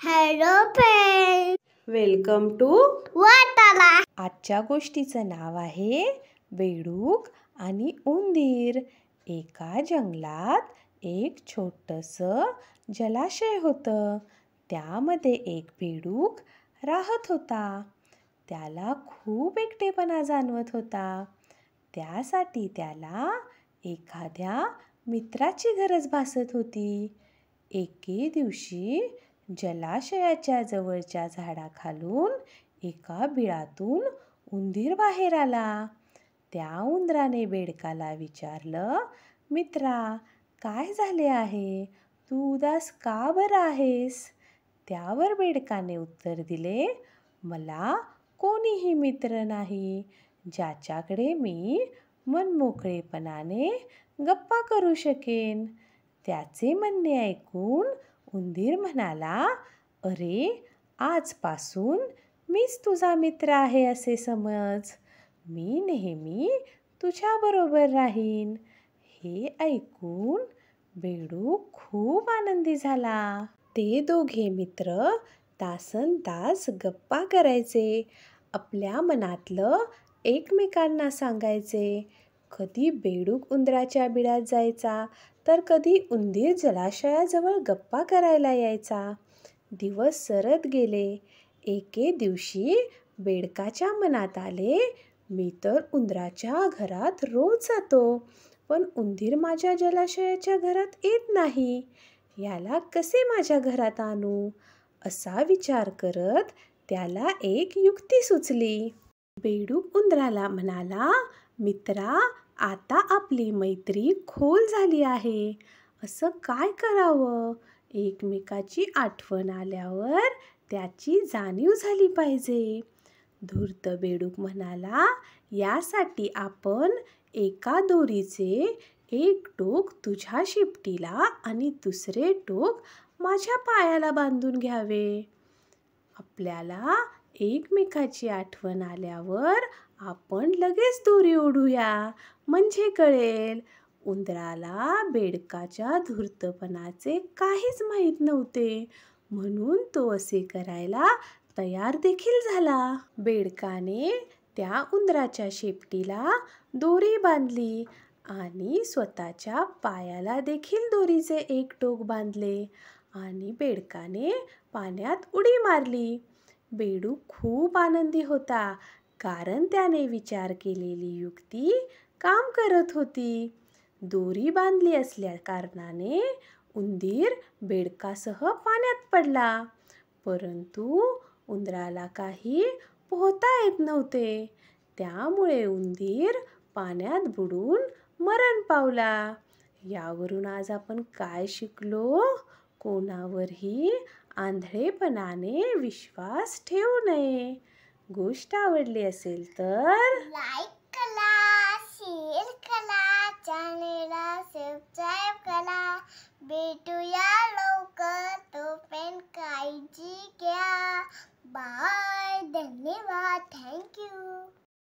Hello friend, welcome to वाटाला. आजच्या गोष्टीचं नाव आहे बेडूक आणि उंदीर. एका जंगलात एक छोटंसं जलाशय होतं. त्यामध्ये एक बेडूक राहत होता. त्याला खूप एकटेपणा जाणवत होता. त्यासाठी त्याला एखाद्या मित्राची गरज भासत होती. एके दिवशी जलाशयाच्या जवळच्या झाडाखालून एका बिळातून उंदीर बाहेर आला. त्या उंदराने बेडकाला विचारलं, मित्रा, काय झाले आहे? तू उदास का बरं आहेस? त्यावर बेडकाने उत्तर दिले, मला कोणीही मित्र नाही ज्याच्याकडे मी मनमोकळेपणाने गप्पा करू शकेन. त्याचे म्हणणे ऐकून उंदीर म्हणाला, अरे, आजपासून मीच तुझा मित्र आहे असे समज. मी नेहमी तुझ्याबरोबर राहीन. हे ऐकून बेडूक खूप आनंदी झाला. ते दोघे मित्र तासनतास गप्पा करायचे. आपल्या मनातलं एकमेकांना सांगायचे. कधी बेडूक उंदराच्या बिळात जायचा, तर कधी उंदीर जलाशयाजवळ गप्पा करायला यायचा. दिवस सरत गेले. एके दिवशी बेडकाच्या मनात आले, मी तर उंदराच्या घरात रोज जातो, पण उंदीर माझ्या जलाशयाच्या घरात येत नाही. याला कसे माझ्या घरात आणू? असा विचार करत त्याला एक युक्ती सुचली. बेडूक उंदराला म्हणाला, मित्रा, आता आपली मैत्री खोल झाली आहे. असं काय करावं? एकमेकाची आठवण आल्यावर त्याची जाणीव झाली पाहिजे. धूर्त बेडूक म्हणाला, यासाठी आपण एका दोरीचे एक टोक तुझ्या शिपटीला आणि दुसरे टोक माझ्या पायाला बांधून घ्यावे. आपल्याला एकमेकाची आठवण आल्यावर आपण लगेच दोरी ओढूया, म्हणजे कळेल. उंदराला बेडकाच्या धूर्तपणाचे काहीच माहीत नव्हते, म्हणून तो असे करायला तयार देखील झाला. बेडकाने त्या उंदराच्या शेपटीला दोरी बांधली आणि स्वतःच्या पायाला देखील दोरीचे एक टोक बांधले आणि बेडकाने पाण्यात उडी मारली. बेडूक खूप आनंदी होता, कारण त्याने विचार केलेली युक्ती काम करत होती. दोरी बांधली असल्या कारणाने उंदीर बेडकासह पाण्यात पडला, परंतु उंदराला काही पोहता येत नव्हते. त्यामुळे उंदीर पाण्यात बुडून मरण पावला. यावरून आज आपण काय शिकलो? कोणावरही आंधळेपणाने विश्वास ठेवू नये. गोष्ट आवडली असेल तर लाईक करा, शेअर करा, चॅनेलला सबस्क्राईब करा. भेटू